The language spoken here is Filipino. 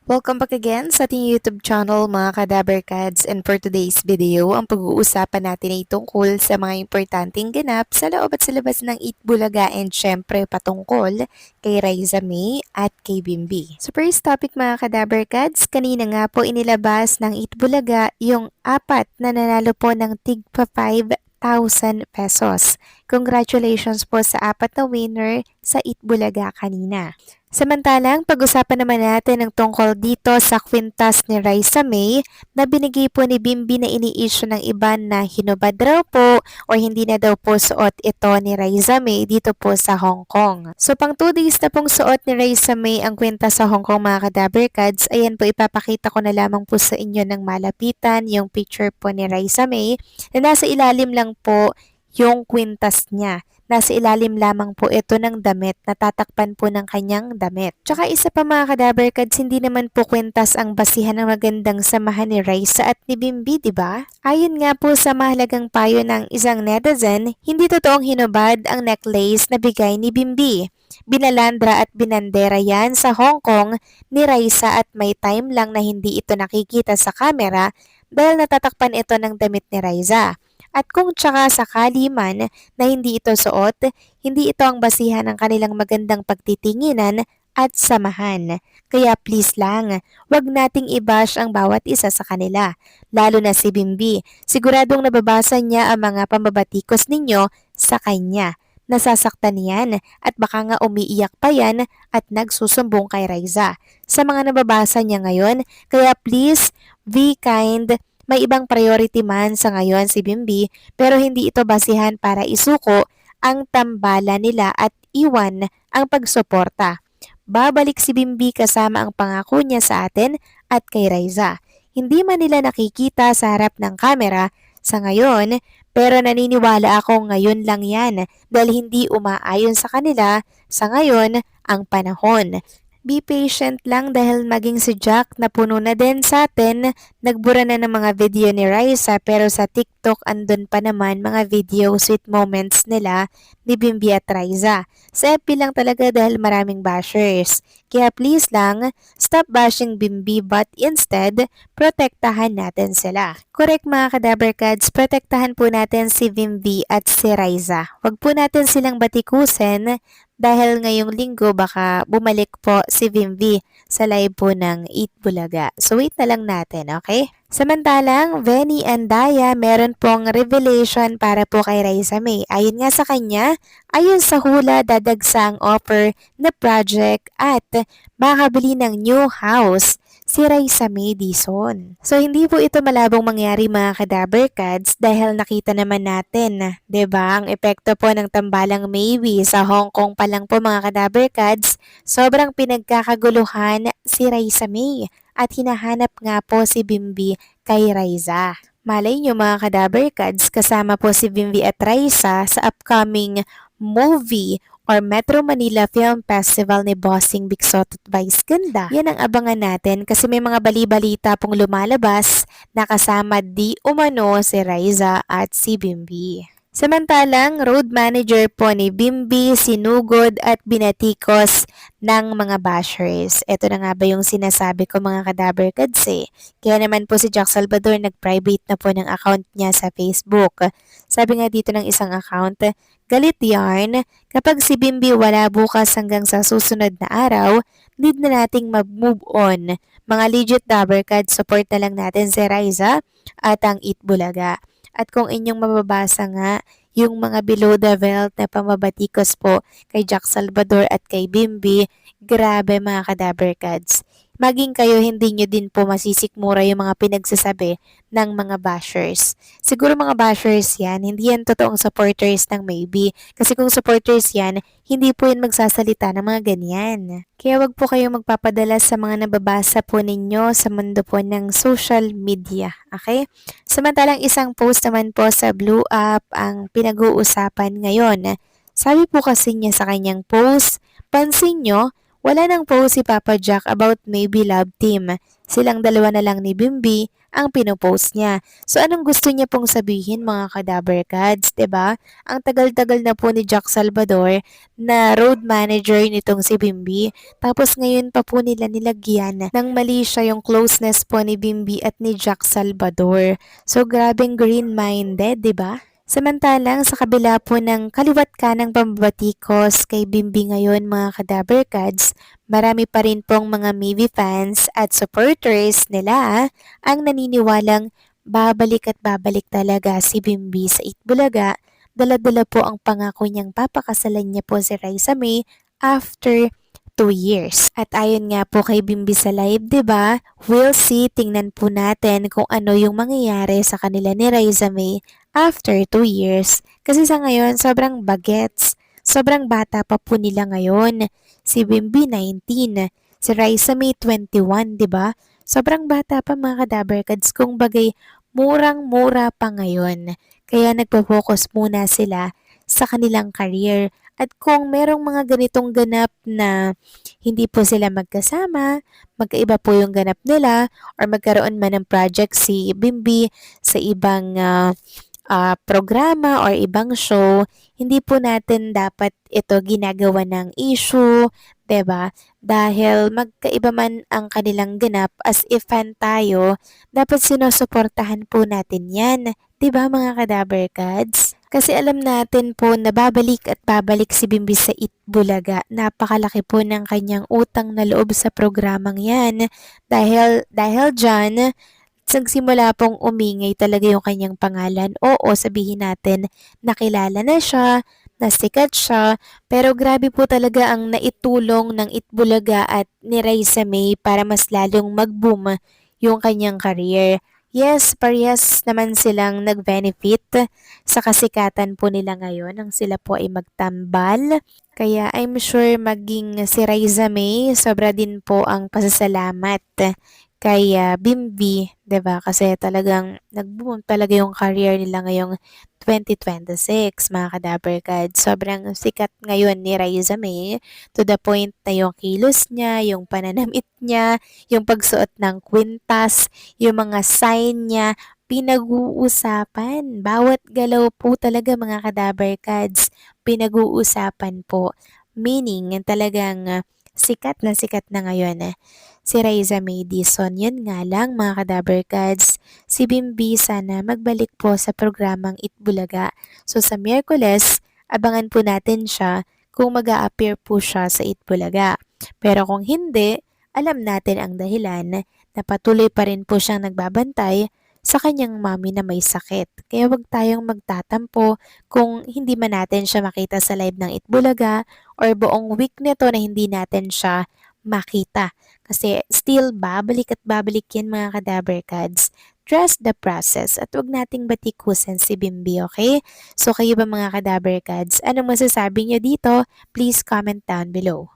Welcome back again sa ating YouTube channel mga Kadaberkads, and for today's video, ang pag-uusapan natin ay tungkol sa mga importanteng ganap sa loob at sa labas ng Eat Bulaga and syempre patungkol kay Raisa May at kay Bimbi. So first topic mga Kadaberkads, kanina nga po inilabas ng Eat Bulaga yung apat na nanalo po ng tig pa 5,000 pesos. Congratulations po sa apat na winner sa Eat Bulaga kanina. Samantalang, pag-usapan naman natin ang tungkol dito sa kwintas ni Raisa May na binigay po ni Bimbi na ini-issue ng iba na hinubad raw po o hindi na daw po suot ito ni Raisa May dito po sa Hong Kong. So pang 2 days na pong suot ni Raisa May ang kwintas sa Hong Kong mga Kadaberkads, ayan po ipapakita ko na lamang po sa inyo ng malapitan yung picture po ni Raisa May na nasa ilalim lang po yung kwintas niya. Nasa ilalim lamang po ito ng damit, natatakpan po ng kanyang damit. Tsaka isa pa mga Kadaberkads, hindi naman po kwintas ang basihan ng magandang samahan ni Raisa at ni Bimbi, di ba? Ayon nga po sa mahalagang payo ng isang netizen, hindi totoong hinubad ang necklace na bigay ni Bimbi. Binalandra at binandera yan sa Hong Kong ni Raisa at may time lang na hindi ito nakikita sa kamera dahil natatakpan ito ng damit ni Raisa. At kung tsaka sakali man na hindi ito suot, hindi ito ang basihan ng kanilang magandang pagtitinginan at samahan. Kaya please lang, wag nating i-bash ang bawat isa sa kanila, lalo na si Bimbi. Siguradong nababasa niya ang mga pambabatikos ninyo sa kanya. Nasasaktan yan at baka nga umiiyak pa yan at nagsusumbong kay Raisa. Sa mga nababasa niya ngayon, kaya please, be kind. May ibang priority man sa ngayon si Bimbi pero hindi ito basihan para isuko ang tambala nila at iwan ang pagsuporta. Babalik si Bimbi kasama ang pangako niya sa atin at kay Raisa. Hindi man nila nakikita sa harap ng kamera sa ngayon pero naniniwala ako ngayon lang yan dahil hindi umaayon sa kanila sa ngayon ang panahon. Be patient lang dahil maging si Jack na puno na din sa atin, nagbura na ng mga video ni Raisa pero sa TikTok andun pa naman mga video sweet moments nila ni Bimbi at Raisa. Sa FB lang talaga dahil maraming bashers. Kaya please lang, stop bashing Bimbi but instead, protektahan natin sila. Correct mga Kadaberkads, protektahan po natin si Bimbi at si Raisa. Huwag po natin silang batikusin dahil ngayong linggo baka bumalik po si Bimbi sa live po ng Eat Bulaga. So wait na lang natin, okay? Samantalang, Venny and Daya meron pong revelation para po kay Raisa May. Ayon nga sa kanya, ayon sa hula dadagsa ang offer na project at makabili ng new house si Raisa May Dizon. So hindi po ito malabong mangyari mga Kadaberkads dahil nakita naman natin, 'di ba, ang epekto po ng tambalang Maybe sa Hong Kong pa lang po mga Kadaberkads, sobrang pinagkakaguluhan si Raisa May at hinahanap nga po si Bimbi kay Raisa. Malay nyo mga Kadaberkads, kasama po si Bimbi at Raisa sa upcoming movie or Metro Manila Film Festival ni Bossing Bigsot at Vice Ganda. Yan ang abangan natin kasi may mga bali-balita pong lumalabas na kasama di umano si Raisa at si Bimbi. Samantalang, road manager po ni Bimbi, sinugod at binatikos ng mga bashers. Ito na nga ba yung sinasabi ko mga Kadaberkads eh. Kaya naman po si Jack Salvador nag-private na po ng account niya sa Facebook. Sabi nga dito ng isang account, galit yarn, kapag si Bimbi wala bukas hanggang sa susunod na araw, need na nating mag-move on. Mga legit Daberkads, support na lang natin si Raisa at ang Eat Bulaga. At kung inyong mababasa nga, yung mga below the belt na pamabatikos po kay Jack Salvador at kay Bimbi, grabe mga Kadaberkads. Maging kayo hindi nyo din po masisikmura yung mga pinagsasabi ng mga bashers. Siguro mga bashers yan, hindi yan totoong supporters ng Maybe. Kasi kung supporters yan, hindi po yan magsasalita ng mga ganyan. Kaya wag po kayong magpapadala sa mga nababasa po ninyo sa mundo po ng social media. Okay? Samantalang isang post naman po sa Blue App ang pinag-uusapan ngayon. Sabi po kasi niya sa kanyang post, pansin nyo, Wala nang post si Papa Jack about maybe love team. Silang dalawa na lang ni Bimbi ang pinopost niya. So anong gusto niya pong sabihin mga kadaber Cats, 'di ba? Ang tagal-tagal na po ni Jack Salvador na road manager nitong si Bimbi. Tapos ngayon pa po nila nilagyan ng mali siya yung closeness po ni Bimbi at ni Jack Salvador. So grabing green-minded, 'di ba? Samantalang sa kabila po ng kaliwat kanang pambabatikos kay Bimbi ngayon mga kadaber Cats, marami pa rin pong mga Mivy fans at supporters nila ang naniniwalang babalik at babalik talaga si Bimbi sa Itbulaga. Dala-dala po ang pangako niyang papakasalan niya po si Raisa May after 2 years. At ayon nga po kay Bimbi sa live, 'di ba? We'll see, tingnan po natin kung ano yung mangyayari sa kanila ni Raisa May after 2 years. Kasi sa ngayon, sobrang bagets. Sobrang bata pa po nila ngayon. Si Bimbi 19, si Raisa May 21, 'di ba? Sobrang bata pa mga kadaberkads, kung bagay murang-mura pa ngayon. Kaya nagpo-focus muna sila sa kanilang career. At kung merong mga ganitong ganap na hindi po sila magkasama, magkaiba po yung ganap nila, or magkaroon man ng project si Bimbi sa ibang programa or ibang show, hindi po natin dapat ito ginagawa ng issue, 'di ba? Dahil magkaiba man ang kanilang ganap, as if fan tayo, dapat sinusuportahan po natin 'yan, 'di ba mga kadaber Kads? Kasi alam natin po na babalik at babalik si Bimbi sa Itbulaga. Napakalaki po ng kanyang utang na loob sa programang 'yan. Dahil diyan, nagsimula pong umingay talaga yung kanyang pangalan. Oo, sabihin natin, nakilala na siya, nasikat siya, pero grabe po talaga ang naitulong ng Itbulaga at ni Raisa May para mas lalong mag-boom yung kanyang career. Yes, parehas naman silang nag-benefit sa kasikatan po nila ngayon nang sila po ay magtambal. Kaya I'm sure maging si Raisa May, sobra din po ang pasasalamat kay Bimbi, 'di ba? Kasi talagang nag-boom talaga yung career nila ngayong 2026, mga kadaberkad. Sobrang sikat ngayon ni Raisa May, to the point na yung kilos niya, yung pananamit niya, yung pagsuot ng kwintas, yung mga sign niya, pinag-uusapan. Bawat galaw po talaga mga kadaberkads, pinag-uusapan po. Meaning, talagang sikat na ngayon si Raisa May Dizon. Yun nga lang mga kadaberkads, si Bimbi sana magbalik po sa programang Itbulaga. So sa Miyerkules, abangan po natin siya kung mag appear po siya sa Itbulaga. Pero kung hindi, alam natin ang dahilan na patuloy pa rin po siyang nagbabantay sa kanyang mami na may sakit. Kaya wag tayong magtatampo kung hindi man natin siya makita sa live ng Itbulaga or buong week nito na hindi natin siya makita. Kasi still babalik at babalik yan mga kadaberkads. Trust the process at wag nating batikusan si Bimbi, okay? So kayo ba mga kadaberkads, anong masasabi niyo dito? Please comment down below.